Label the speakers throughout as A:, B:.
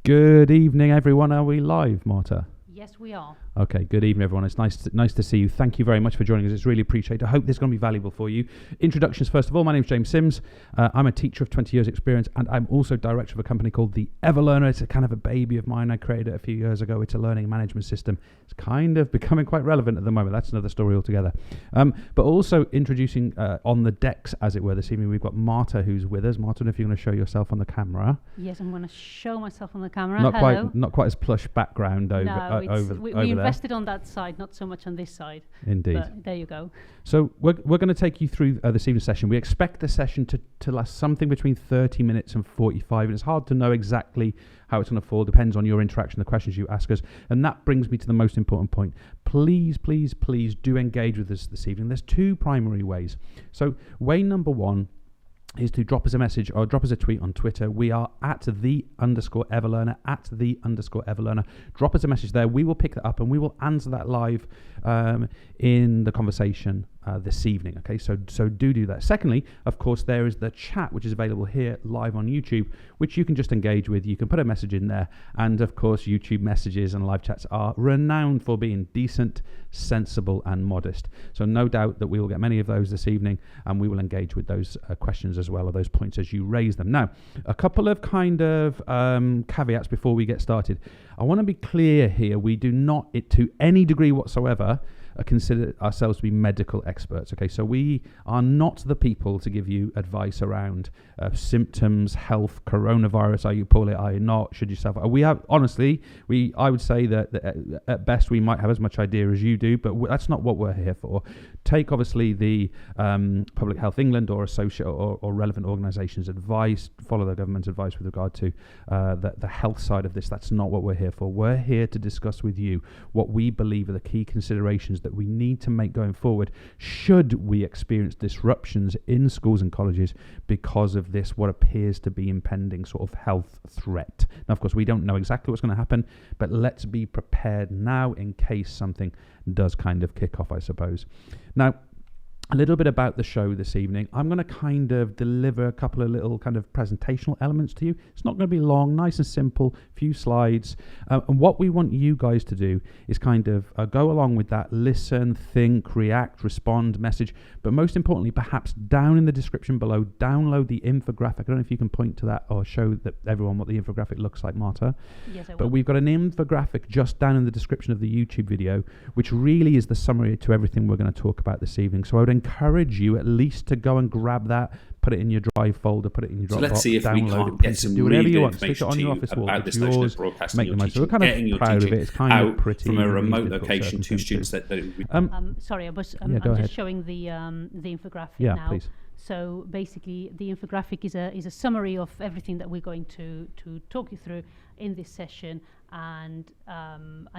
A: Good evening, everyone. Are we live, Marta?
B: Yes, we are.
A: Okay, good evening, everyone. It's nice to see you. Thank you very much for joining us. It's really appreciated. I hope this is going to be valuable for you. Introductions, first of all. My name is James Sims. I'm a teacher of 20 years experience, and I'm also director of a company called the EverLearner. It's a kind of a baby of mine. I created it a few years ago. It's a learning management system. It's kind of becoming quite relevant at the moment. That's another story altogether. But also introducing on the decks, as it were, this evening, we've got Marta who's with us. Marta, if you're going to show yourself on the camera.
B: Yes, I'm going to show myself on the camera.
A: Not quite as plush background over
B: we
A: there.
B: invested on that side, not so much on this side.
A: Indeed.
B: But there you go.
A: So we're going to take you through this evening's session. We expect the session to last something between 30 minutes and 45, and it's hard to know exactly how it's going to fall. Depends on your interaction, the questions you ask us. And that brings me to the most important point. Please, please, please do engage with us this evening. There's two primary ways. So way number one is to drop us a message or drop us a tweet on Twitter. We are at @the_EverLearner, @the_EverLearner. Drop us a message there. We will pick that up and we will answer that live in the conversation this evening. Okay, so do that. Secondly, of course, there is the chat, which is available here live on YouTube, which you can just engage with. You can put a message in there. And of course, YouTube messages and live chats are renowned for being decent, sensible, and modest. So no doubt that we will get many of those this evening, and we will engage with those questions as well, or those points as you raise them. Now, a couple of kind of caveats before we get started. I want to be clear here. We do not, to any degree whatsoever, consider ourselves to be medical experts. Okay, so we are not the people to give you advice around symptoms, health, coronavirus. Are you poorly? Are you not? Should you self? We have, honestly, I would say that at best we might have as much idea as you do, but that's not what we're here for. Take obviously the Public Health England or associate or relevant organisations' advice. Follow the government's advice with regard to the health side of this. That's not what we're here for. We're here to discuss with you what we believe are the key considerations that we need to make going forward should we experience disruptions in schools and colleges because of this, what appears to be impending sort of health threat. Now, of course, we don't know exactly what's going to happen, but let's be prepared now in case something does kind of kick off, I suppose. Now, a little bit about the show this evening. I'm going to kind of deliver a couple of little kind of presentational elements to you. It's not going to be long, nice and simple, few slides. And what we want you guys to do is kind of go along with that, listen, think, react, respond, message. But most importantly, perhaps down in the description below, download the infographic. I don't know if you can point to that or show that everyone what the infographic looks like, Marta.
B: Yes, I will.
A: But we've got an infographic just down in the description of the YouTube video, which really is the summary to everything we're going to talk about this evening. So I would encourage you at least to go and grab that, put it in your Drive folder, put it in your Dropbox.
C: So let's see if we can't get some
A: do
C: really
A: whatever you
C: good
A: want. Stick it
C: information
A: on
C: to
A: your
C: you
A: office wall.
C: about this
A: It's
C: notion
A: yours.
C: of broadcasting
A: Make
C: your
A: the most of it.
C: teaching,
A: We're kind
C: getting
A: of
C: your
A: proud of
C: teaching
A: it. It's kind
C: out
A: of pretty
C: from a
A: in
C: remote
A: these difficult
C: location to students
A: circumstances.
C: that
B: Sorry, I'm
A: go
B: just
A: ahead.
B: showing the infographic
A: Yeah,
B: now.
A: please.
B: So basically, the infographic is a summary of everything that we're going to talk you through in this session, and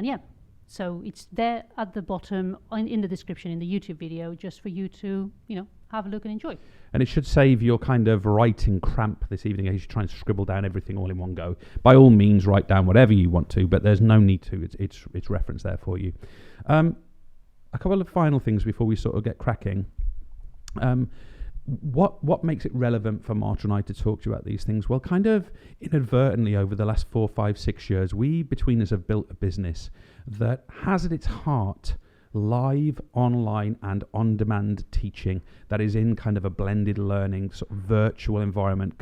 B: yeah. So it's there at the bottom in the description in the YouTube video, just for you to have a look and enjoy.
A: And it should save your kind of writing cramp this evening as you try and scribble down everything all in one go. By all means, write down whatever you want to, but there's no need to. It's referenced there for you. A couple of final things before we sort of get cracking. What makes it relevant for Marta and I to talk to you about these things? Well, kind of inadvertently over the last 4, 5, 6 years, we between us have built a business that has at its heart live, online and on-demand teaching that is in kind of a blended learning sort of virtual environment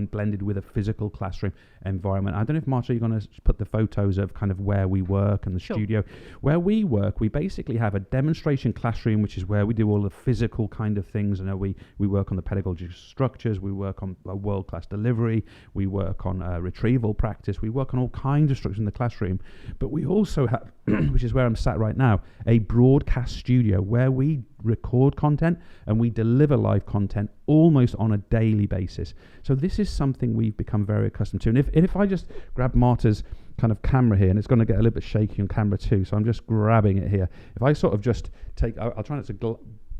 A: blended with a physical classroom environment. I don't know if, Marta, you're going to put the photos of kind of where we work and the studio. Where we work, we basically have a demonstration classroom, which is where we do all the physical kind of things. We work on the pedagogical structures, we work on world-class delivery, we work on retrieval practice, we work on all kinds of structures in the classroom. But we also have, which is where I'm sat right now, a broadcast studio where we record content and we deliver live content almost on a daily basis. So this is something we've become very accustomed to. And if I just grab Marta's kind of camera here, and it's going to get a little bit shaky on camera too, so I'm just grabbing it here. If I sort of just take, I'll try not to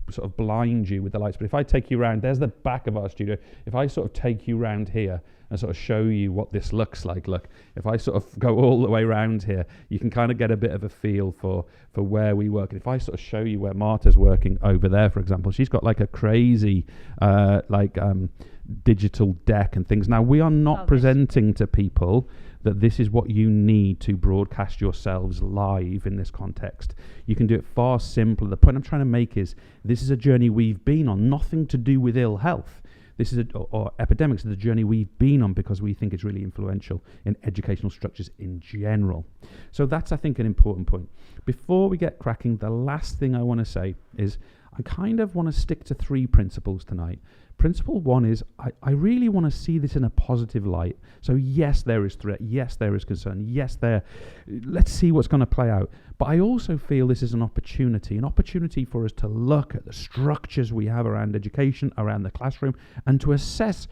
A: sort of blind you with the lights, but if I take you around, there's the back of our studio. If I sort of take you around here and sort of show you what this looks like, look, if I sort of go all the way around here, you can kind of get a bit of a feel for where we work. And if I sort of show you where Marta's working over there, for example, she's got like a crazy digital deck and things. Now, we are not presenting to people that this is what you need to broadcast yourselves live in this context. You can do it far simpler. The point I'm trying to make is this is a journey we've been on, nothing to do with ill health. This is or epidemics is the journey we've been on because we think it's really influential in educational structures in general. So that's, I think, an important point. Before we get cracking, the last thing I want to say is I kind of want to stick to 3 principles tonight. Principle 1 is I really want to see this in a positive light. So yes, there is threat. Yes, there is concern. Yes, let's see what's going to play out. But I also feel this is an opportunity for us to look at the structures we have around education, around the classroom, and to assess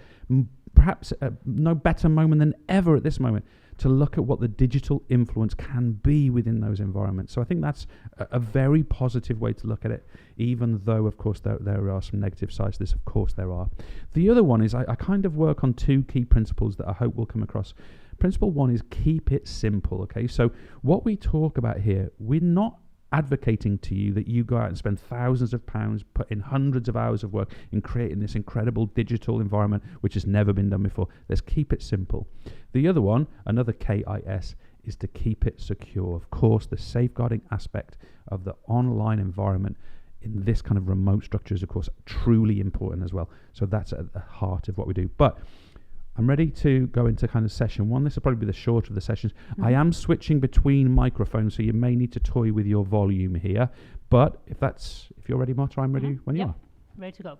A: perhaps no better moment than ever at this moment to look at what the digital influence can be within those environments. So I think that's a very positive way to look at it, even though, of course, there are some negative sides to this. Of course, there are. The other one is I kind of work on 2 key principles that I hope will come across. Principle 1 is keep it simple, okay? So what we talk about here, we're not advocating to you that you go out and spend thousands of pounds, put in hundreds of hours of work in creating this incredible digital environment which has never been done before. Let's keep it simple. The other one, another KIS, is to keep it secure. Of course, the safeguarding aspect of the online environment in this kind of remote structure is, of course, truly important as well. So that's at the heart of what we do. But I'm ready to go into kind of session 1. This will probably be the shorter of the sessions. I am switching between microphones, so you may need to toy with your volume here. But if you're ready, Marta, I'm ready when you are.
B: Ready to go.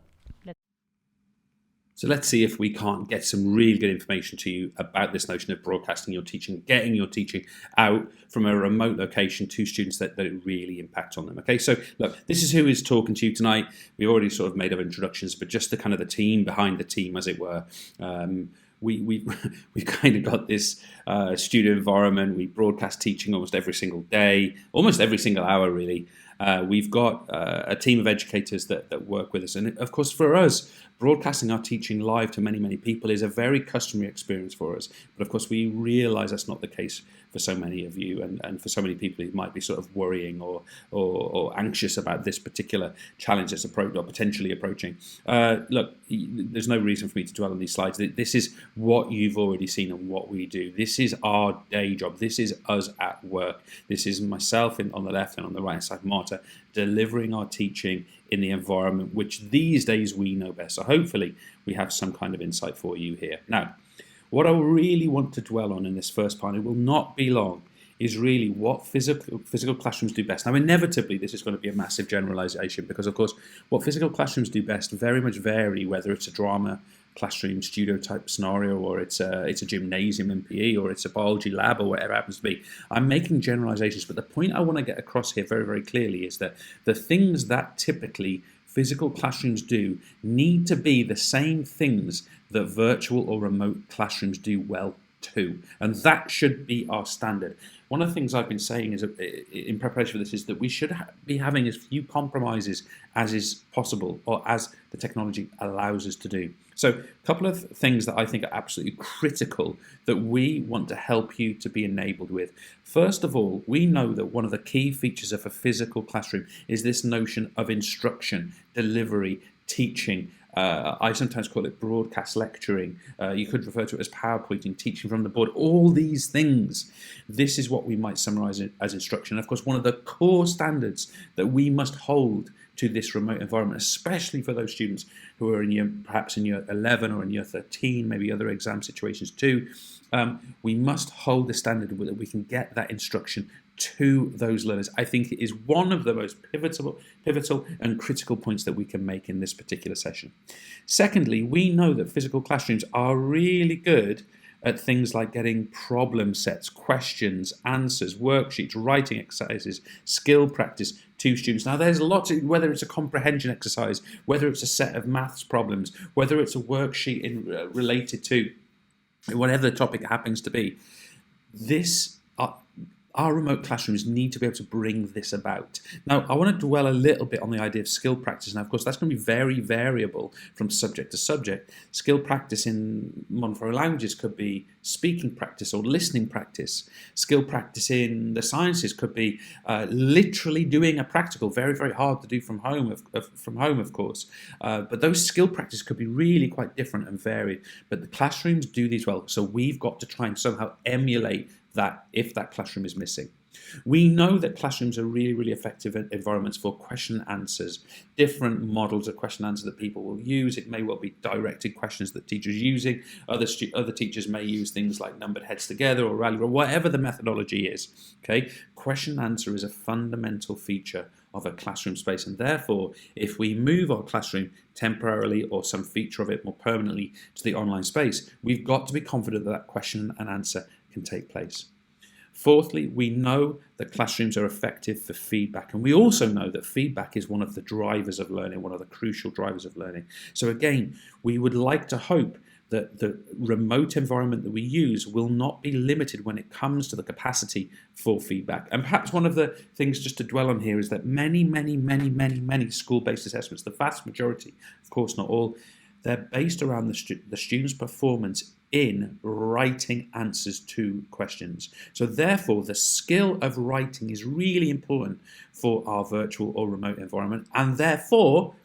C: So let's see if we can't get some really good information to you about this notion of broadcasting your teaching, getting your teaching out from a remote location to students that it really impact on them. Okay, so look, this is who is talking to you tonight. We already sort of made up introductions, but just the kind of the team behind the team, as it were. We've kind of got this studio environment. We broadcast teaching almost every single day, almost every single hour, really. We've got a team of educators that work with us. And of course, for us, broadcasting our teaching live to many, many people is a very customary experience for us. But of course, we realize that's not the case for so many of you and for so many people who might be sort of worrying or anxious about this particular challenge that's potentially approaching. Look, there's no reason for me to dwell on these slides. This is what you've already seen and what we do. This is our day job. This is us at work. This is myself on the left and on the right side, Marta, delivering our teaching in the environment which these days we know best. So hopefully we have some kind of insight for you here. Now, what I really want to dwell on in this first part, it will not be long, is really what physical classrooms do best. Now, inevitably, this is going to be a massive generalization because, of course, what physical classrooms do best very much vary, whether it's a drama classroom studio type scenario or it's a gymnasium in PE or it's a biology lab or whatever it happens to be. I'm making generalizations, but the point I want to get across here very, very clearly is that the things that typically physical classrooms do need to be the same things that virtual or remote classrooms do well too. And that should be our standard. One of the things I've been saying is in preparation for this is that we should be having as few compromises as is possible or as the technology allows us to do. So a couple of things that I think are absolutely critical that we want to help you to be enabled with. First of all, we know that one of the key features of a physical classroom is this notion of instruction, delivery, teaching. I sometimes call it broadcast lecturing. You could refer to it as PowerPointing, teaching from the board, all these things. This is what we might summarize as instruction. Of course, one of the core standards that we must hold to this remote environment, especially for those students who are perhaps in year 11 or in year 13, maybe other exam situations too, we must hold the standard that we can get that instruction to those learners. I think it is one of the most pivotal and critical points that we can make in this particular session. Secondly, we know that physical classrooms are really good at things like getting problem sets, questions, answers, worksheets, writing exercises, skill practice to students. Now, there's lots of, whether it's a comprehension exercise, whether it's a set of maths problems, whether it's a worksheet related to whatever the topic happens to be, our remote classrooms need to be able to bring this about. Now, I want to dwell a little bit on the idea of skill practice. Now, of course, that's going to be very variable from subject to subject. Skill practice in modern foreign languages could be speaking practice or listening practice. Skill practice in the sciences could be literally doing a practical, very, very hard to do from home, of course. But those skill practice could be really quite different and varied. But the classrooms do these well, so we've got to try and somehow emulate that if that classroom is missing. We know that classrooms are really, really effective environments for question and answers, different models of question and answer that people will use. It may well be directed questions that teachers are using. Other teachers may use things like numbered heads together or rally or whatever the methodology is. Okay, question and answer is a fundamental feature of a classroom space, and therefore if we move our classroom temporarily or some feature of it more permanently to the online space, we've got to be confident that that question and answer can take place. Fourthly, we know that classrooms are effective for feedback, and we also know that feedback is one of the drivers of learning, one of the crucial drivers of learning. So again, we would like to hope that the remote environment that we use will not be limited when it comes to the capacity for feedback. And perhaps one of the things just to dwell on here is that many school-based assessments, the vast majority, of course not all, they're based around the student's performance in writing answers to questions. So therefore, the skill of writing is really important for our virtual or remote environment, and therefore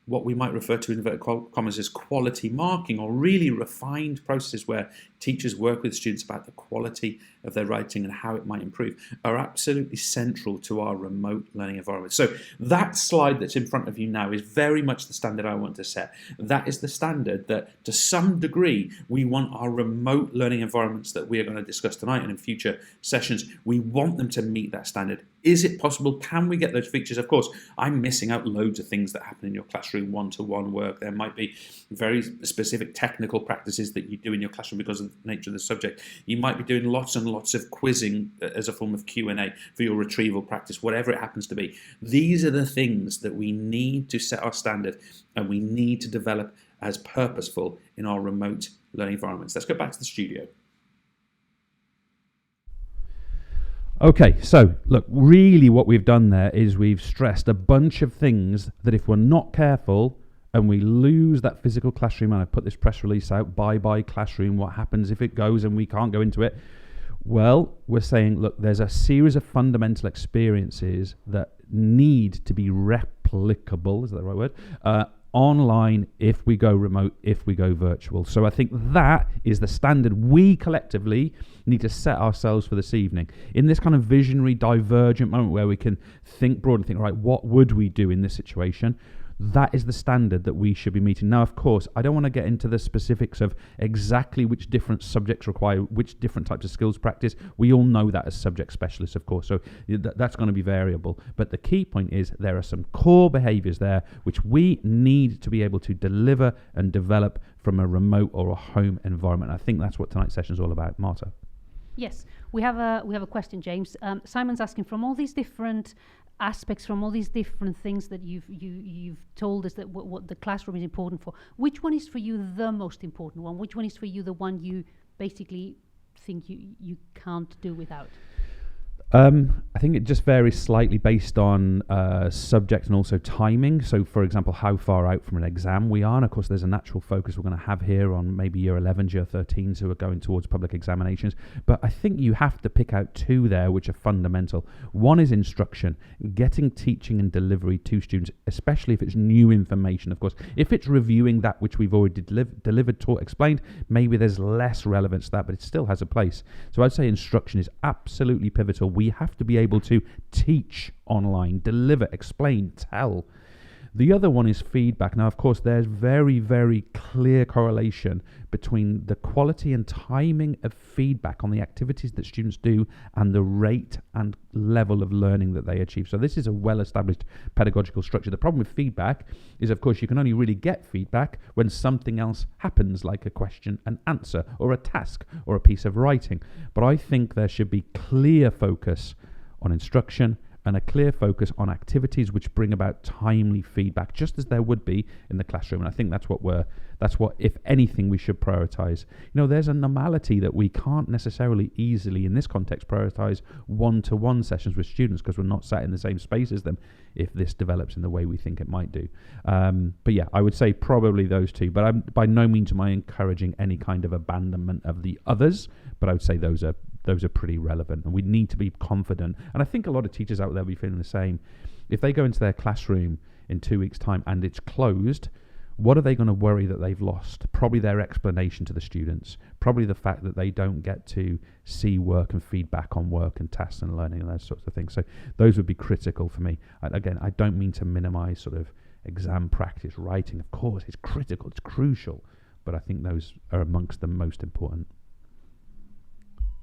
C: what we might refer to in inverted commas as quality marking, or really refined processes where teachers work with students about the quality of their writing and how it might improve, are absolutely central to our remote learning environment. So that slide that's in front of you now is very much the standard I want to set. That is the standard that, to some degree, we want our remote learning environments that we are going to discuss tonight and in future sessions, we want them to meet that standard. Is it possible? Can we get those features? Of course, I'm missing out loads of things that happen in your classroom, one-to-one work. There might be very specific technical practices that you do in your classroom because of the nature of the subject. You might be doing lots and lots of quizzing as a form of Q&A for your retrieval practice, whatever it happens to be. These are the things that we need to set our standard and we need to develop as purposeful in our remote learning environments. Let's go back to the studio.
A: Okay, so look, really what we've done there is we've stressed a bunch of things that if we're not careful and we lose that physical classroom, and I put this press release out, bye-bye classroom, what happens if it goes and we can't go into it? Well, we're saying, look, there's a series of fundamental experiences that need to be replicable, is that the right word? Online if we go remote, if we go virtual. So I think that is the standard we collectively need to set ourselves for this evening. In this kind of visionary, divergent moment where we can think broad and think, right, what would we do in this situation? That is the standard that we should be meeting. Now, of course, I don't want to get into the specifics of exactly which different subjects require which different types of skills practice. We all know that as subject specialists, of course, so that's going to be variable. But the key point is there are some core behaviours there which we need to be able to deliver and develop from a remote or a home environment. I think that's what tonight's session is all about. Marta?
B: Yes, we have a question, James. Simon's asking, from all these different aspects, from all these different things that you've told us that what the classroom is important for, which one is for you the most important one? Which one is for you the one you basically think you can't do without?
A: I think it just varies slightly based on subject and also timing. So, for example, how far out from an exam we are. And of course, there's a natural focus we're going to have here on maybe year 11s, year 13s who are going towards public examinations. But I think you have to pick out two there which are fundamental. One is instruction, getting teaching and delivery to students, especially if it's new information. Of course, if it's reviewing that which we've already delivered, taught, explained, maybe there's less relevance to that, but it still has a place. So I'd say instruction is absolutely pivotal. We have to be able to teach online, deliver, explain, tell. The other one is feedback. Now, of course, there's very, very clear correlation between the quality and timing of feedback on the activities that students do and the rate and level of learning that they achieve. So this is a well-established pedagogical structure. The problem with feedback is, of course, you can only really get feedback when something else happens, like a question and answer or a task or a piece of writing. But I think there should be clear focus on instruction and a clear focus on activities which bring about timely feedback, just as there would be in the classroom. And I think that's what, if anything, we should prioritise. There's a normality that we can't necessarily easily, in this context, prioritise one-to-one sessions with students because we're not sat in the same space as them if this develops in the way we think it might do. But yeah, I would say probably those two. But by no means am I encouraging any kind of abandonment of the others, but I would say those are pretty relevant, and we need to be confident. And I think a lot of teachers out there will be feeling the same. If they go into their classroom in 2 weeks' time and it's closed, what are they going to worry that they've lost? Probably their explanation to the students, probably the fact that they don't get to see work and feedback on work and tasks and learning and those sorts of things. So those would be critical for me. And again, I don't mean to minimize sort of exam practice, writing. Of course, it's critical, it's crucial, but I think those are amongst the most important.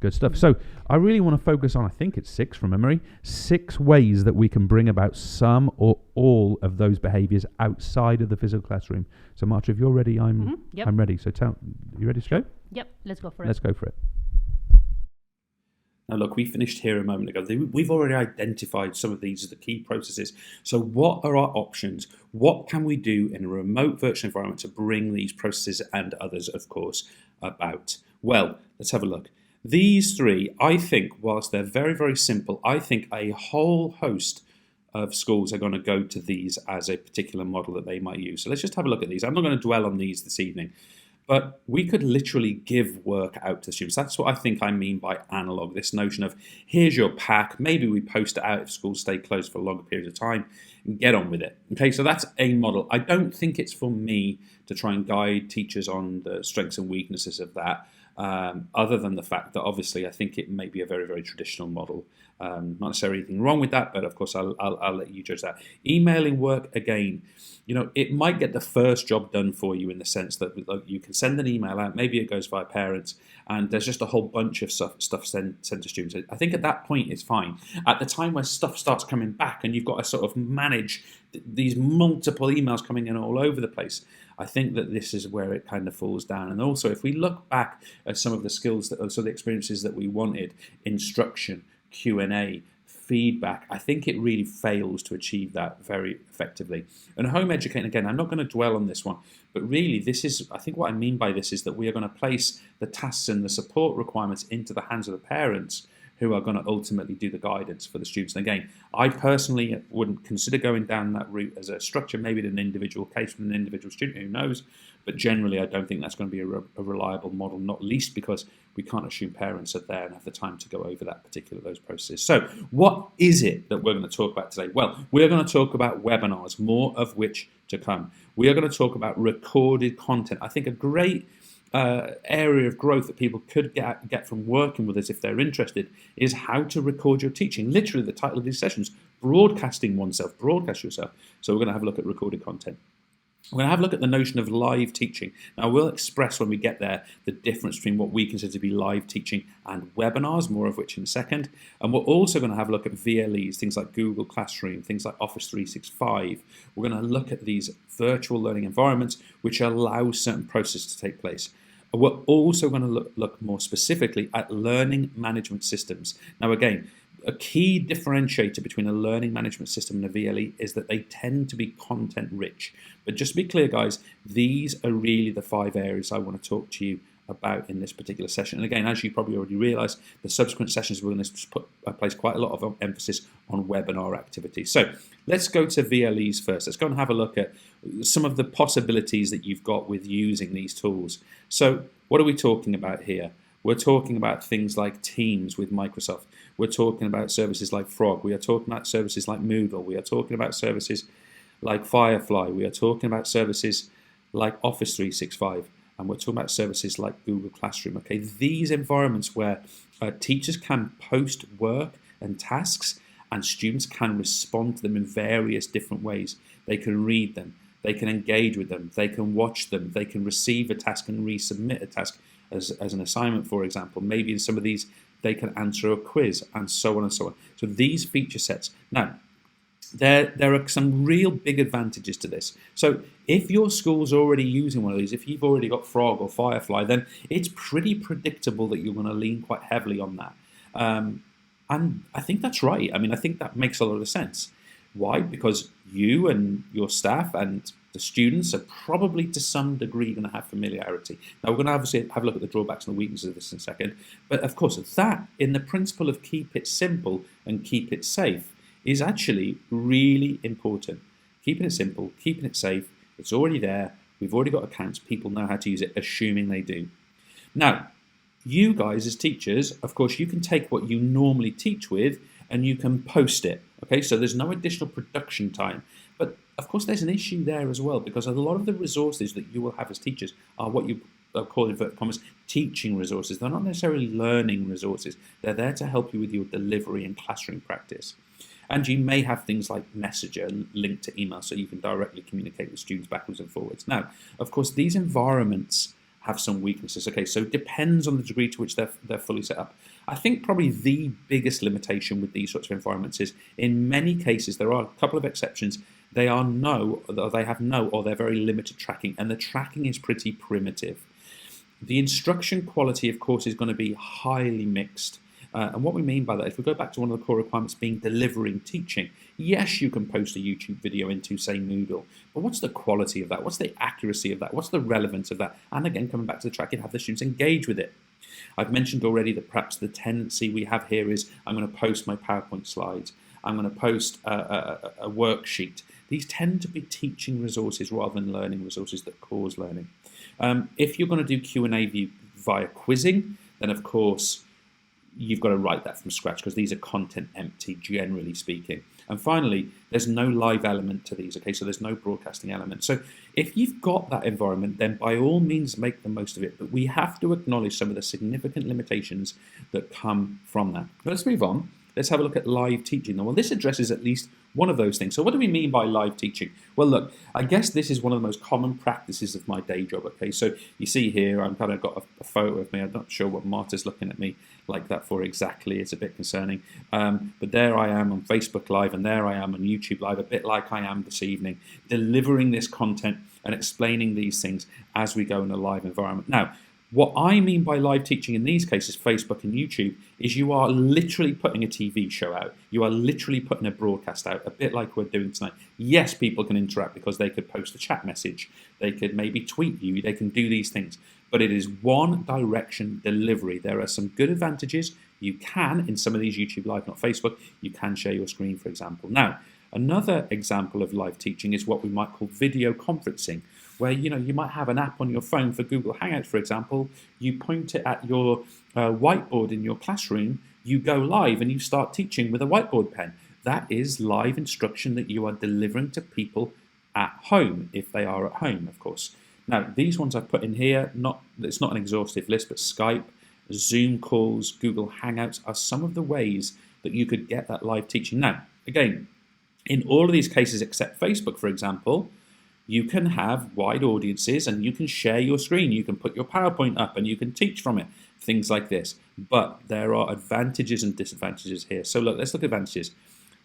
A: Good stuff. So I really want to focus on, I think it's 6 from memory, 6 ways that we can bring about some or all of those behaviours outside of the physical classroom. So Marcia, if you're ready, I'm ready. So you ready to go?
B: Yep, let's go for it.
A: Let's go for it.
C: Now look, we finished here a moment ago. We've already identified some of these as the key processes. So what are our options? What can we do in a remote virtual environment to bring these processes and others, of course, about? Well, let's have a look. These 3, I think, whilst they're very, very simple, I think a whole host of schools are going to go to these as a particular model that they might use. So let's just have a look at these. I'm not going to dwell on these this evening, but we could literally give work out to students. That's what I think I mean by analog, this notion of here's your pack, maybe we post it out if schools stay closed for a longer period of time, and get on with it. Okay, so that's a model. I don't think it's for me to try and guide teachers on the strengths and weaknesses of that. Other than the fact that obviously I think it may be a very, very traditional model. Not necessarily anything wrong with that, but of course I'll let you judge that. Emailing work, again, it might get the first job done for you in the sense that you can send an email out, maybe it goes via parents, and there's just a whole bunch of stuff sent to students. I think at that point it's fine. At the time where stuff starts coming back and you've got to sort of manage these multiple emails coming in all over the place, I think that this is where it kind of falls down. And also, if we look back at some of the skills, so the experiences that we wanted, instruction, Q&A, feedback, I think it really fails to achieve that very effectively. And home educating, again, I'm not going to dwell on this one, but really I think what I mean by this is that we are going to place the tasks and the support requirements into the hands of the parents who are going to ultimately do the guidance for the students. And again, I personally wouldn't consider going down that route as a structure, maybe in an individual case with an individual student, who knows, but generally I don't think that's going to be a reliable model, not least because we can't assume parents are there and have the time to go over those processes. So what is it that we're going to talk about today? Well, we're going to talk about webinars, more of which to come. We are going to talk about recorded content. I think a great area of growth that people could get from working with us if they're interested is how to record your teaching. Literally the title of these sessions, broadcasting oneself, broadcast yourself. So we're going to have a look at recorded content. We're going to have a look at the notion of live teaching. Now we'll express when we get there the difference between what we consider to be live teaching and webinars, more of which in a second. And we're also going to have a look at VLEs, things like Google Classroom, things like Office 365. We're going to look at these virtual learning environments which allow certain processes to take place. We're also going to look more specifically at learning management systems. Now, again, a key differentiator between a learning management system and a VLE is that they tend to be content rich. But just to be clear, guys, these are really the 5 areas I want to talk to you about in this particular session. And again, as you probably already realised, the subsequent sessions we're going to place quite a lot of emphasis on webinar activities. So let's go to VLEs first. Let's go and have a look at some of the possibilities that you've got with using these tools. So what are we talking about here? We're talking about things like Teams with Microsoft. We're talking about services like Frog. We are talking about services like Moodle. We are talking about services like Firefly. We are talking about services like Office 365. And we're talking about services like Google Classroom. Okay, these environments where teachers can post work and tasks and students can respond to them in various different ways. They can read them, they can engage with them, they can watch them, they can receive a task and resubmit a task as an assignment, for example. Maybe in some of these, they can answer a quiz and so on and so on. So these feature sets. Now, there are some real big advantages to this. So if your school's already using one of these, if you've already got Frog or Firefly, then it's pretty predictable that you're going to lean quite heavily on that. And I think that's right. I mean, I think that makes a lot of sense. Why? Because you and your staff and the students are probably to some degree going to have familiarity. Now, we're going to obviously have a look at the drawbacks and the weaknesses of this in a second. But of course, that in the principle of keep it simple and keep it safe is actually really important. Keeping it simple, keeping it safe, it's already there. We've already got accounts. People know how to use it, assuming they do. Now, you guys as teachers, of course, you can take what you normally teach with and you can post it. Okay, so there's no additional production time. But of course, there's an issue there as well, because a lot of the resources that you will have as teachers are what you call, in inverted commas, teaching resources. They're not necessarily learning resources. They're there to help you with your delivery and classroom practice. And you may have things like Messenger linked to email, so you can directly communicate with students backwards and forwards. Now, of course, these environments have some weaknesses. Okay, so it depends on the degree to which they're fully set up. I think probably the biggest limitation with these sorts of environments is, in many cases, there are a couple of exceptions, they have no or they're very limited tracking, and the tracking is pretty primitive. The instruction quality, of course, is going to be highly mixed. And what we mean by that, if we go back to one of the core requirements being delivering teaching, yes, you can post a YouTube video into, say, Moodle, but what's the quality of that? What's the accuracy of that? What's the relevance of that? And again, coming back to the tracking, have the students engage with it. I've mentioned already that perhaps the tendency we have here is I'm going to post my PowerPoint slides. I'm going to post a worksheet. These tend to be teaching resources rather than learning resources that cause learning. If you're going to do Q&A via quizzing, then of course, you've got to write that from scratch, because these are content empty, generally speaking. And finally, there's no live element to these, okay? So there's no broadcasting element. So if you've got that environment, then by all means make the most of it. But we have to acknowledge some of the significant limitations that come from that. But let's move on. Let's have a look at live teaching. Now, well, this addresses at least one of those things. So what do we mean by live teaching? Well, look, I guess this is one of the most common practices of my day job, okay? So you see here, I've kind of got a photo of me. I'm not sure what Marta's looking at me like that for exactly. It's a bit concerning. But there I am on Facebook Live, and there I am on YouTube Live, a bit like I am this evening, delivering this content and explaining these things as we go in a live environment. Now, what I mean by live teaching in these cases, Facebook and YouTube, is you are literally putting a TV show out. You are literally putting a broadcast out, a bit like we're doing tonight. Yes, people can interact because they could post a chat message. They could maybe tweet you. They can do these things. But it is one direction delivery. There are some good advantages. You can, in some of these YouTube Live, not Facebook, you can share your screen, for example. Now, another example of live teaching is what we might call video conferencing, where you might have an app on your phone for Google Hangouts, for example. You point it at your whiteboard in your classroom, you go live and you start teaching with a whiteboard pen. That is live instruction that you are delivering to people at home, if they are at home, of course. Now, these ones I've put in here, it's not an exhaustive list, but Skype, Zoom calls, Google Hangouts are some of the ways that you could get that live teaching. Now, again, in all of these cases except Facebook, for example, you can have wide audiences and you can share your screen. You can put your PowerPoint up and you can teach from it, things like this. But there are advantages and disadvantages here. So look, let's look at advantages.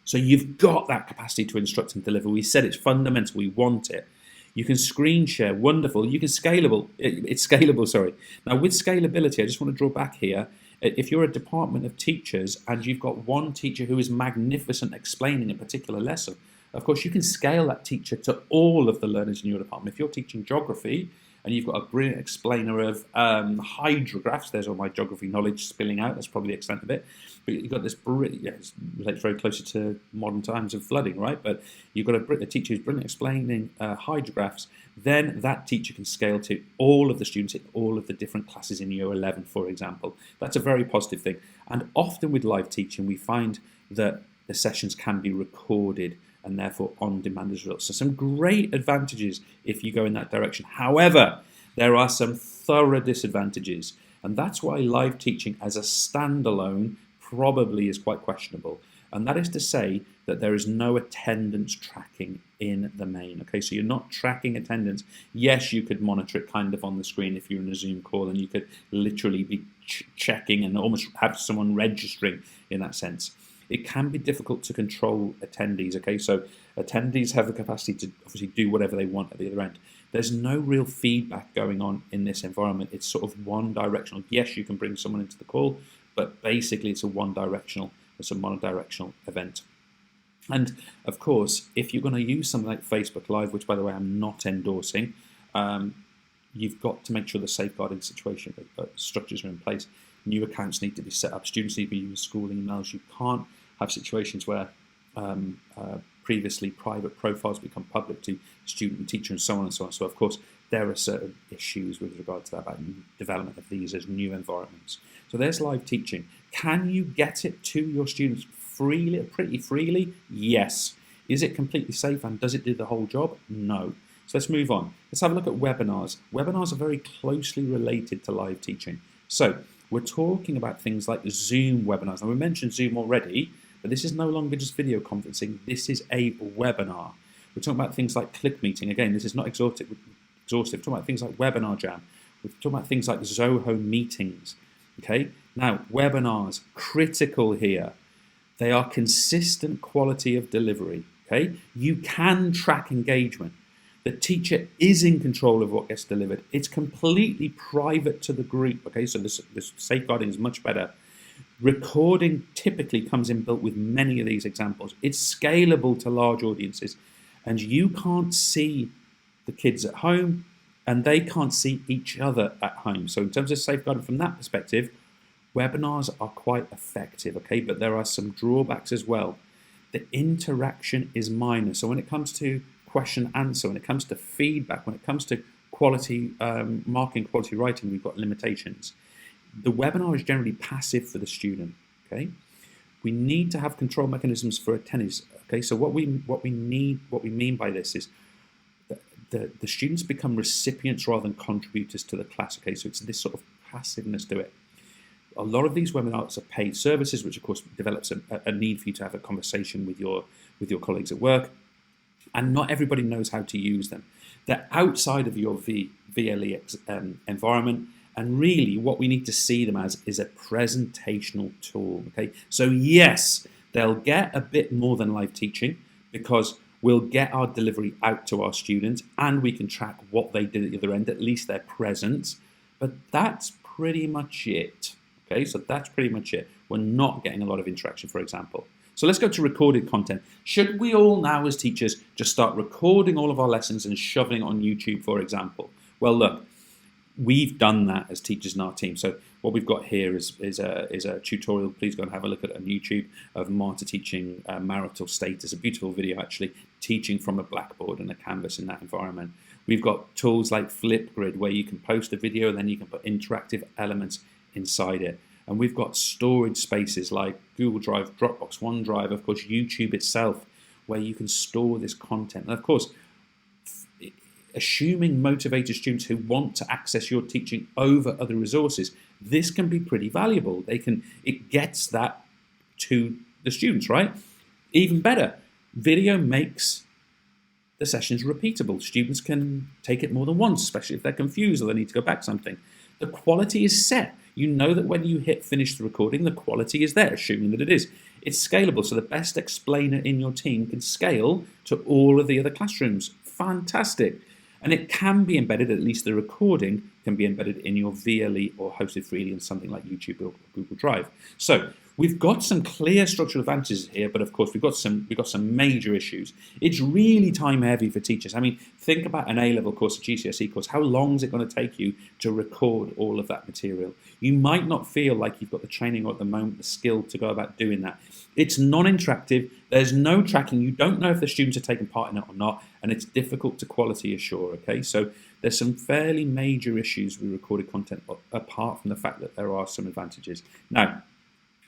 C: So you've got that capacity to instruct and deliver. We said it's fundamental. We want it. You can screen share, wonderful. You can it's scalable, sorry. Now with scalability, I just want to draw back here. If you're a department of teachers and you've got one teacher who is magnificent explaining a particular lesson, of course, you can scale that teacher to all of the learners in your department. If you're teaching geography and you've got a brilliant explainer of hydrographs, there's all my geography knowledge spilling out, that's probably the extent of it. But you've got this brilliant, it relates very closely to modern times of flooding, right? But you've got a teacher who's brilliant explaining hydrographs, then that teacher can scale to all of the students in all of the different classes in year 11, for example. That's a very positive thing. And often with live teaching, we find that the sessions can be recorded and therefore on-demand as well. So some great advantages if you go in that direction. However, there are some thorough disadvantages, and that's why live teaching as a standalone probably is quite questionable. And that is to say that there is no attendance tracking in the main. Okay, so you're not tracking attendance. Yes, you could monitor it kind of on the screen if you're in a Zoom call, and you could literally be checking and almost have someone registering in that sense. It can be difficult to control attendees, okay? So attendees have the capacity to obviously do whatever they want at the other end. There's no real feedback going on in this environment. It's sort of one-directional. Yes, you can bring someone into the call, but basically it's a one-directional It's a monodirectional event. And of course, if you're going to use something like Facebook Live, which by the way I'm not endorsing, you've got to make sure the safeguarding situation structures are in place. New accounts need to be set up. Students need to use school emails. You can't have situations where previously private profiles become public to student and teacher and so on and so on. So of course, there are certain issues with regard to that about development of these as new environments. So there's live teaching. Can you get it to your students freely, pretty freely? Yes. Is it completely safe and does it do the whole job? No. So let's move on. Let's have a look at webinars. Webinars are very closely related to live teaching. So we're talking about things like Zoom webinars. Now we mentioned Zoom already, but this is no longer just video conferencing. This is a webinar. We're talking about things like Click Meeting. Again, this is not exhaustive. We're talking about things like Webinar Jam. We're talking about things like Zoho Meetings. Okay. Now, webinars, critical here. They are consistent quality of delivery. Okay. You can track engagement. The teacher is in control of what gets delivered. It's completely private to the group. Okay. So this safeguarding is much better. Recording typically comes inbuilt with many of these examples. It's scalable to large audiences, and you can't see the kids at home and they can't see each other at home. So in terms of safeguarding from that perspective, webinars are quite effective, okay? But there are some drawbacks as well. The interaction is minor. So when it comes to question answer, when it comes to feedback, when it comes to quality marking, quality writing, we've got limitations. The webinar is generally passive for the student, okay? We need to have control mechanisms for attendees, okay? So what we mean by this is the students become recipients rather than contributors to the class, okay? So it's this sort of passiveness to it. A lot of these webinars are paid services, which of course develops a need for you to have a conversation with your colleagues at work, and not everybody knows how to use them. They're outside of your VLE environment, and really what we need to see them as is a presentational tool, okay? So yes, they'll get a bit more than live teaching because we'll get our delivery out to our students and we can track what they did at the other end, at least their presence, but that's pretty much it, okay? So that's pretty much it. We're not getting a lot of interaction, for example. So let's go to recorded content. Should we all now as teachers just start recording all of our lessons and shoving it on YouTube, for example? Well, look, we've done that as teachers in our team. So what we've got here is a tutorial. Please go and have a look at it on YouTube of Marta teaching marital status. A beautiful video, actually, teaching from a blackboard and a canvas in that environment. We've got tools like Flipgrid where you can post a video and then you can put interactive elements inside it. And we've got storage spaces like Google Drive, Dropbox, OneDrive, of course, YouTube itself, where you can store this content. And of course, assuming motivated students who want to access your teaching over other resources, this can be pretty valuable. It gets that to the students, right? Even better, video makes the sessions repeatable. Students can take it more than once, especially if they're confused or they need to go back something. The quality is set. You know that when you hit finish the recording, the quality is there, assuming that it is. It's scalable, so the best explainer in your team can scale to all of the other classrooms. Fantastic. And it can be embedded, at least the recording can be embedded in your VLE or hosted freely in something like YouTube or Google Drive. So we've got some clear structural advantages here, but of course we've got some major issues. It's really time heavy for teachers. I mean, think about an A-level course, a GCSE course. How long is it going to take you to record all of that material? You might not feel like you've got the training or at the moment the skill to go about doing that. It's non-interactive. There's no tracking. You don't know if the students are taking part in it or not, and it's difficult to quality assure, okay? So there's some fairly major issues with recorded content apart from the fact that there are some advantages. Now,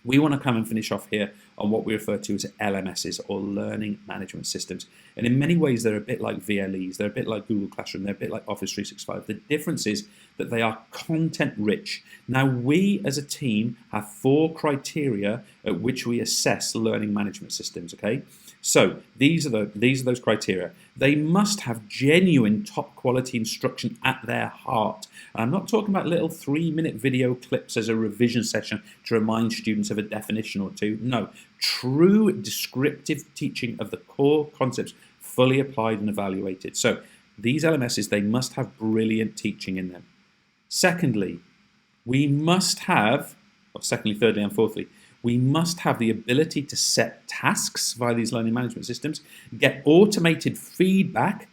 C: we want to come and finish off here on what we refer to as LMSs, or Learning Management Systems. And in many ways, they're a bit like VLEs. They're a bit like Google Classroom. They're a bit like Office 365. The difference is that they are content rich. Now, we as a team have 4 criteria at which we assess learning management systems, okay? So these are those criteria. They must have genuine top quality instruction at their heart. And I'm not talking about little 3-minute video clips as a revision session to remind students of a definition or two. No, true descriptive teaching of the core concepts fully applied and evaluated. So these LMSs, they must have brilliant teaching in them. Secondly, thirdly and fourthly, We must have the ability to set tasks via these learning management systems, get automated feedback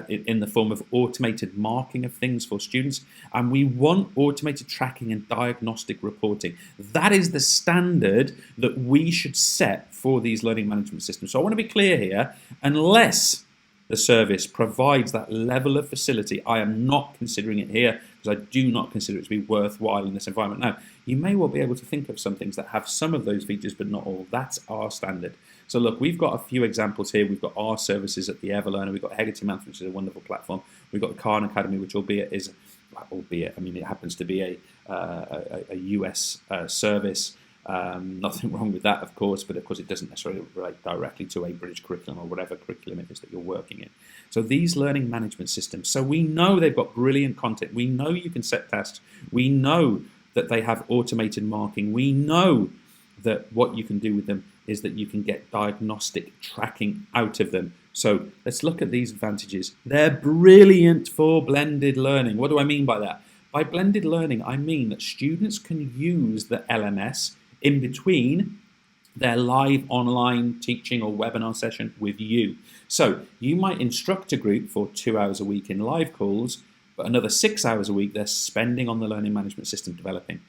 C: in the form of automated marking of things for students, and we want automated tracking and diagnostic reporting. That is the standard that we should set for these learning management systems. So I want to be clear here, unless the service provides that level of facility, I am not considering it here, because I do not consider it to be worthwhile in this environment. Now, you may well be able to think of some things that have some of those features, but not all. That's our standard. So look, we've got a few examples here. We've got our services at the EverLearner. We've got Hegarty Math, which is a wonderful platform. We've got the Khan Academy, which it happens to be a US service. Nothing wrong with that, of course, but of course it doesn't necessarily relate directly to a British curriculum or whatever curriculum it is that you're working in. So these learning management systems, so we know they've got brilliant content. We know you can set tasks. We know that they have automated marking. We know that what you can do with them is that you can get diagnostic tracking out of them. So let's look at these advantages. They're brilliant for blended learning. What do I mean by that? By blended learning, I mean that students can use the LMS in between their live online teaching or webinar session with you. So you might instruct a group for 2 hours a week in live calls, but another 6 hours a week they're spending on the learning management system developing.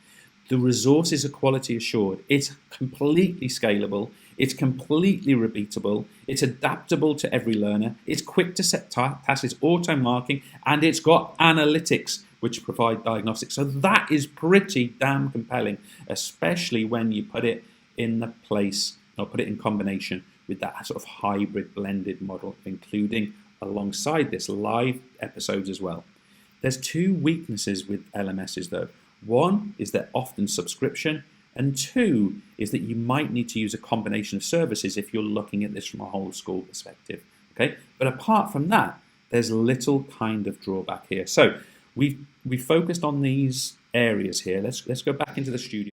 C: The resources are quality assured. It's completely scalable. It's completely repeatable. It's adaptable to every learner. It's quick to set tasks. It's auto marking, and it's got analytics which provide diagnostics. So that is pretty damn compelling, especially when you put it in the place or put it in combination with that sort of hybrid blended model, including alongside this live episodes as well. There's two weaknesses with LMSs though. One is they're often subscription, and two is that you might need to use a combination of services if you're looking at this from a whole school perspective. Okay, but apart from that, there's little kind of drawback here. So we focused on these areas here. Let's go back into the studio.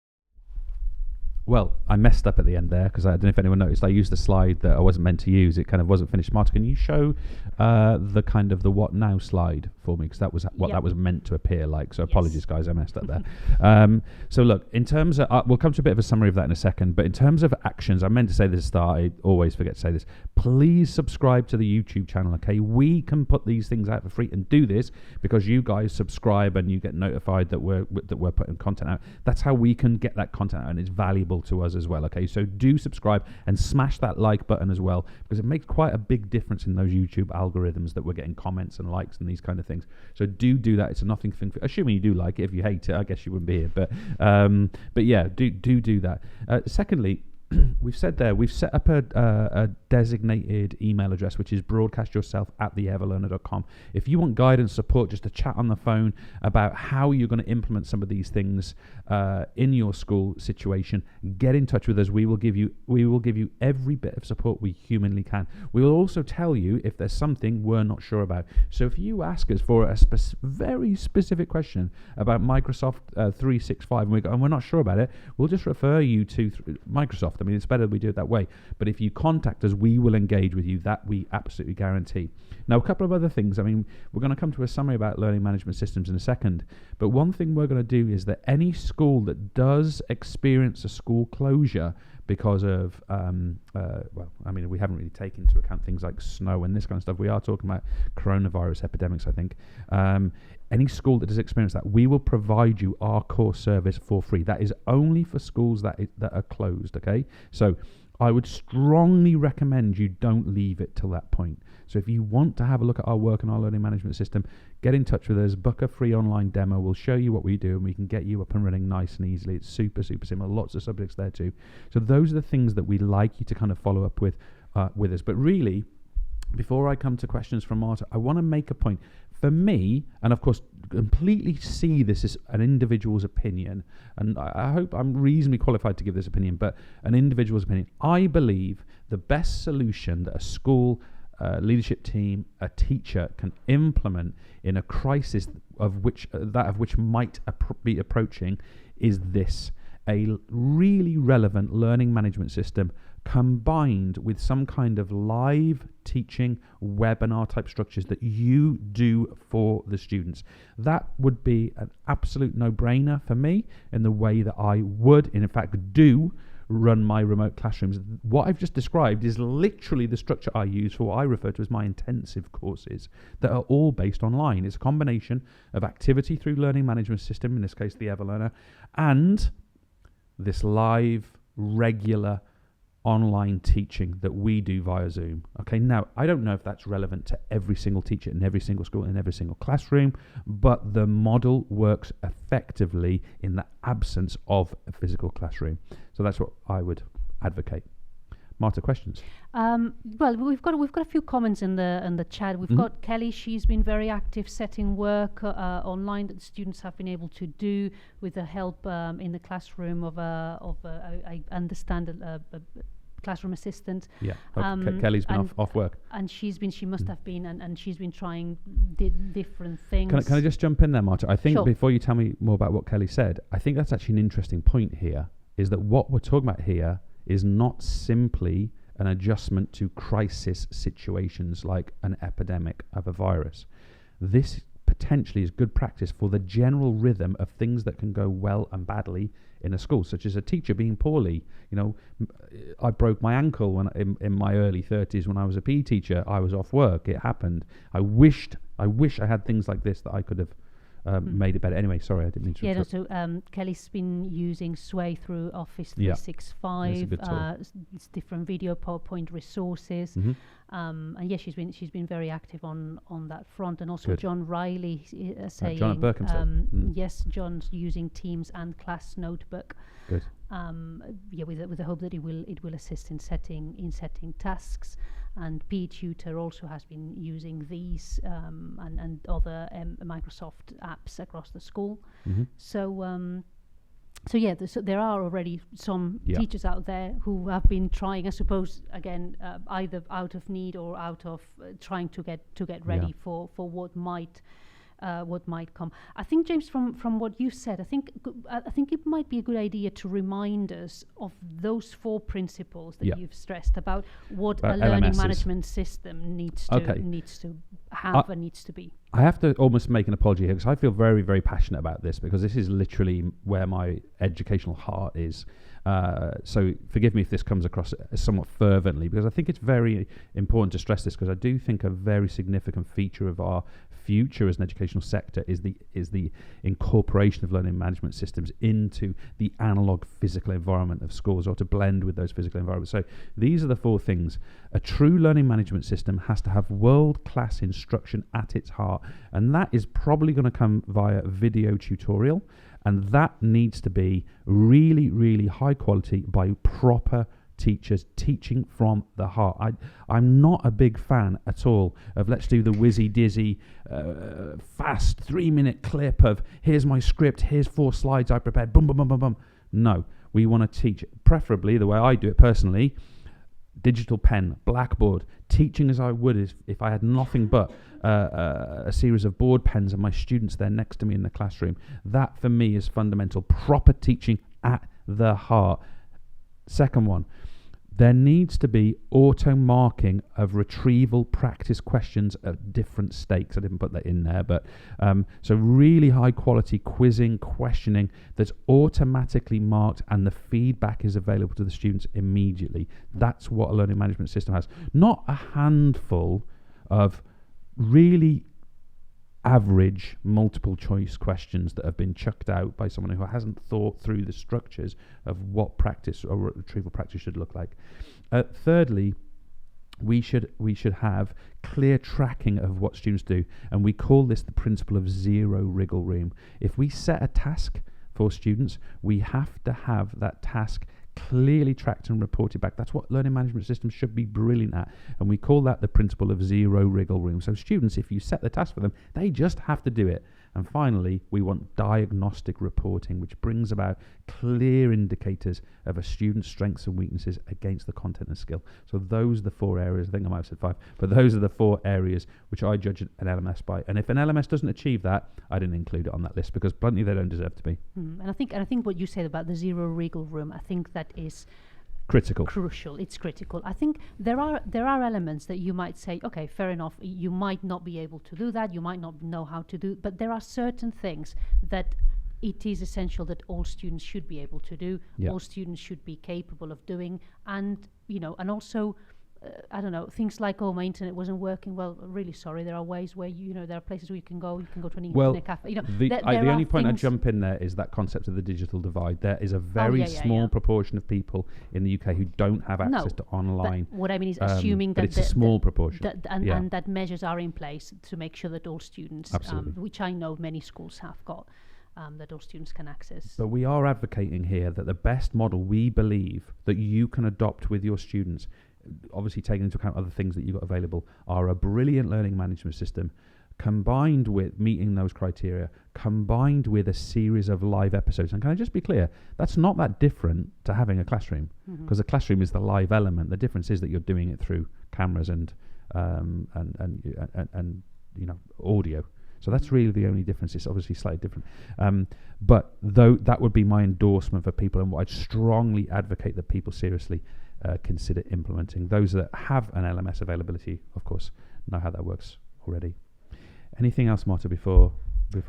A: Well, I messed up at the end there because I don't know if anyone noticed. I used the slide that I wasn't meant to use. It kind of wasn't finished. Marta, can you show the kind of the what now slide for me? Because that was what that was meant to appear like. So apologies, guys, I messed up there. So look, in terms of, we'll come to a bit of a summary of that in a second. But in terms of actions, I meant to say this at the start. I always forget to say this. Please subscribe to the YouTube channel. Okay, we can put these things out for free and do this because you guys subscribe and you get notified that we're putting content out. That's how we can get that content out, and it's valuable to us as well. Okay, so do subscribe and smash that like button as well, because it makes quite a big difference in those YouTube algorithms that we're getting comments and likes and these kind of things. So do that. It's a nothing thing. Assuming you do like it. If you hate it, I guess you wouldn't be here. But yeah, do that. Secondly, we've set up a designated email address, which is broadcastyourself@theeverlearner.com. If you want guidance, support, just a chat on the phone about how you're going to implement some of these things in your school situation, get in touch with us. We will give you every bit of support we humanly can. We will also tell you if there's something we're not sure about. So if you ask us for a very specific question about Microsoft 365 and we're not sure about it, we'll just refer you to Microsoft. I mean, it's better we do it that way. But if you contact us, we will engage with you. That we absolutely guarantee. Now, a couple of other things. I mean, we're going to come to a summary about learning management systems in a second. But one thing we're going to do is that any school that does experience a school closure because of, we haven't really taken into account things like snow and this kind of stuff. We are talking about coronavirus epidemics, I think. Any school that does experience that, we will provide you our core service for free. That is only for schools that are closed, okay? So I would strongly recommend you don't leave it till that point. So if you want to have a look at our work and our learning management system, get in touch with us, book a free online demo. We'll show you what we do and we can get you up and running nice and easily. It's super, super simple. Lots of subjects there too. So those are the things that we like you to kind of follow up with us. But really, before I come to questions from Marta, I want to make a point. For me, and of course, completely see this as an individual's opinion, and I hope I'm reasonably qualified to give this opinion, but an individual's opinion. I believe the best solution that a school leadership team, a teacher can implement in a crisis of which might be approaching is this: a really relevant learning management system combined with some kind of live teaching webinar type structures that you do for the students. That would be an absolute no-brainer for me in the way that I would, in fact, do run my remote classrooms. What I've just described is literally the structure I use for what I refer to as my intensive courses that are all based online. It's a combination of activity through learning management system, in this case the EverLearner, and this live, regular online teaching that we do via Zoom. Okay, now I don't know if that's relevant to every single teacher in every single school, in every single classroom, but the model works effectively in the absence of a physical classroom. So that's what I would advocate. Marta, questions?
B: Well, we've got a few comments in the chat. We've got Kelly. She's been very active setting work online that the students have been able to do with the help in the classroom of I understand a classroom assistant.
A: Yeah, Kelly's been off work,
B: and she must have been, and she's been trying different things.
A: Can I just jump in there, Marta? I think
B: Sure.
A: before you tell me more about what Kelly said, I think that's actually an interesting point here. Is that what we're talking about here is not simply an adjustment to crisis situations like an epidemic of a virus. This potentially is good practice for the general rhythm of things that can go well and badly in a school, such as a teacher being poorly. You know, I broke my ankle when in my early 30s when I was a PE teacher. I was off work. It happened. I wish I had things like this that I could have made it better. Anyway, sorry, I didn't mean to interrupt.
B: So Kelly's been using Sway through Office
A: Yeah.
B: 365.
A: That's a good tool.
B: It's different video PowerPoint resources. And yeah, she's been very active on that front. And also
A: Good.
B: John Riley saying,
A: John at Berkhamsted.
B: yes, John's using Teams and Class Notebook.
A: Good.
B: With the hope that it will assist in setting tasks. And PE Tutor also has been using these and other Microsoft apps across the school. So there are already some teachers out there who have been trying, I suppose, again, either out of need or out of trying to get ready for what might come. I think, James, from what you said, I think it might be a good idea to remind us of those 4 principles that you've stressed about what a learning
A: LMSs.
B: management system needs to have and needs to be.
A: I have to almost make an apology here because I feel very, very passionate about this because this is literally where my educational heart is. So forgive me if this comes across somewhat fervently because I think it's very important to stress this because I do think a very significant feature of our future as an educational sector is the incorporation of learning management systems into the analog physical environment of schools or to blend with those physical environments. So these are the 4 things. A true learning management system has to have world-class instruction at its heart, and that is probably going to come via video tutorial, and that needs to be really, really high quality by proper teachers teaching from the heart. I'm not a big fan at all of let's do the whizzy-dizzy fast 3-minute clip of here's my script, here's 4 slides I prepared, boom, boom, boom, boom, boom. No, we want to teach, preferably the way I do it personally, digital pen, blackboard, teaching as I would if I had nothing but a series of board pens and my students there next to me in the classroom. That for me is fundamental, proper teaching at the heart. Second one, there needs to be auto marking of retrieval practice questions at different stakes. I didn't put that in there, but so really high quality quizzing, questioning that's automatically marked and the feedback is available to the students immediately. That's what a learning management system has. Not a handful of really average multiple choice questions that have been chucked out by someone who hasn't thought through the structures of what practice or retrieval practice should look like. Thirdly, we should have clear tracking of what students do, and we call this the principle of zero wriggle room. If we set a task for students, we have to have that task clearly tracked and reported back. That's what learning management systems should be brilliant at, and we call that the principle of zero wriggle room. So students, if you set the task for them, they just have to do it. And finally, we want diagnostic reporting, which brings about clear indicators of a student's strengths and weaknesses against the content and skill. So those are the 4 areas. I think I might have said 5, but those are the 4 areas which I judge an LMS by. And if an LMS doesn't achieve that, I didn't include it on that list because bluntly they don't deserve to be.
B: And I think what you said about the zero wriggle room, I think that is
A: crucial.
B: It's critical. I think there are elements that you might say, okay, fair enough, you might not be able to do that, you might not know how to do, but there are certain things that it is essential that all students should be able to do,
A: Yeah.
B: all students should be capable of doing, and and also I don't know, things like, oh, my internet wasn't working. Well, really sorry. There are ways where there are places where you can go. You can go to an internet cafe.
A: The only point I jump in there is that concept of the digital divide. There is a very small proportion of people in the UK who don't have access to online.
B: But what I mean is assuming
A: but
B: that
A: it's a small proportion,
B: and that measures are in place to make sure that all students, which I know many schools have got, that all students can access.
A: But we are advocating here that the best model we believe that you can adopt with your students, obviously taking into account other things that you've got available, are a brilliant learning management system combined with meeting those criteria, combined with a series of live episodes. And can I just be clear, that's not that different to having a classroom, because a classroom is the live element. The difference is that you're doing it through cameras and audio. So that's really the only difference. It's obviously slightly different. But though that would be my endorsement for people, and what I'd strongly advocate that people seriously consider implementing. Those that have an LMS availability, of course, know how that works already. Anything else, Marta, before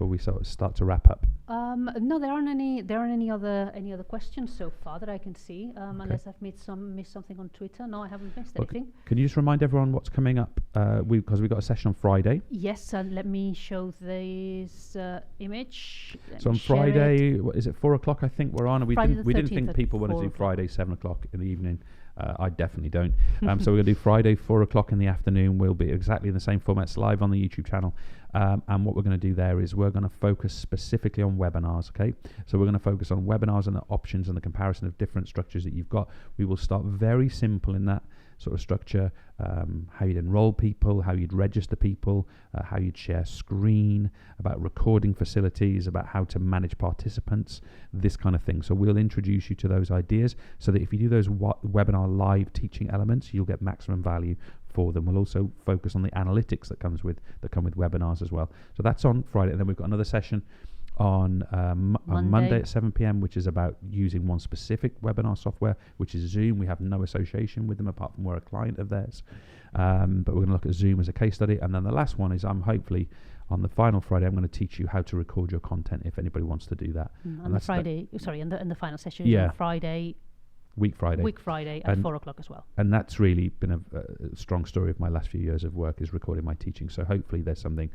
A: we sort of start to wrap up?
B: No, there aren't any other questions so far that I can see. Unless I've missed something on Twitter. No, I haven't missed anything.
A: Can you just remind everyone what's coming up? Because we've got a session on Friday.
B: Yes, let me show this image.
A: So on Friday, what is it, 4:00? I think we're on. And we didn't think people want to do
B: 4:00.
A: Friday 7:00 in the evening. I definitely don't. So we're going to do Friday 4:00 in the afternoon. We'll be exactly in the same format. It's live on the YouTube channel. And what we're going to do there is we're going to focus specifically on webinars. Okay, so we're going to focus on webinars and the options and the comparison of different structures that you've got. We will start very simple in that sort of structure, how you'd enroll people, how you'd register people, how you'd share screen, about recording facilities, about how to manage participants, this kind of thing. So we'll introduce you to those ideas so that if you do those webinar live teaching elements, you'll get maximum value for them. We'll also focus on the analytics that come with webinars as well. So that's on Friday, and then we've got another session on Monday at 7 p.m, which is about using one specific webinar software, which is Zoom. We have no association with them apart from we're a client of theirs. But we're going to look at Zoom as a case study. And then the last one is hopefully on the final Friday, I'm going to teach you how to record your content if anybody wants to do that.
B: And the Friday, and the final session is on Friday. Week Friday at 4:00 as well. And
A: that's really been a strong story of my last few years of work, is recording my teaching. So hopefully there's something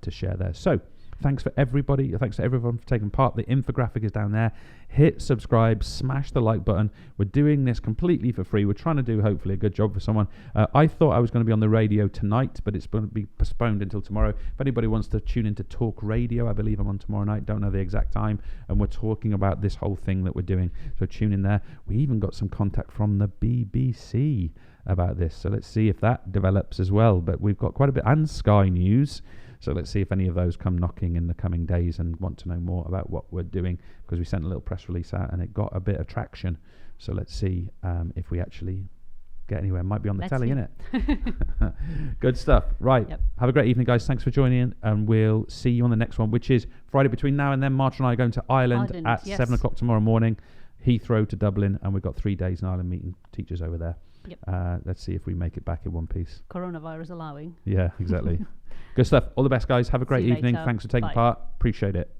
A: to share there. So thanks for everybody. Thanks to everyone for taking part. The infographic is down there. Hit subscribe, smash the like button. We're doing this completely for free. We're trying to do hopefully a good job for someone. I thought I was going to be on the radio tonight, but it's going to be postponed until tomorrow. If anybody wants to tune into Talk Radio, I believe I'm on tomorrow night. Don't know the exact time. And we're talking about this whole thing that we're doing. So tune in there. We even got some contact from the BBC about this. So let's see if that develops as well. But we've got quite a bit, and Sky News. So let's see if any of those come knocking in the coming days and want to know more about what we're doing, because we sent a little press release out and it got a bit of traction. So let's see if we actually get anywhere. Might be on the telly, innit? Good stuff. Right. Yep. Have a great evening, guys. Thanks for joining in, and we'll see you on the next one, which is Friday. Between now and then, Marta and I are going to Ireland at 7 o'clock tomorrow morning, Heathrow to Dublin, and we've got 3 days in Ireland meeting teachers over there. Yep. Let's see if we make it back in one piece.
B: Coronavirus allowing.
A: Yeah, exactly. Good stuff. All the best, guys. Have a great evening.
B: Later.
A: Thanks for taking part. Appreciate it.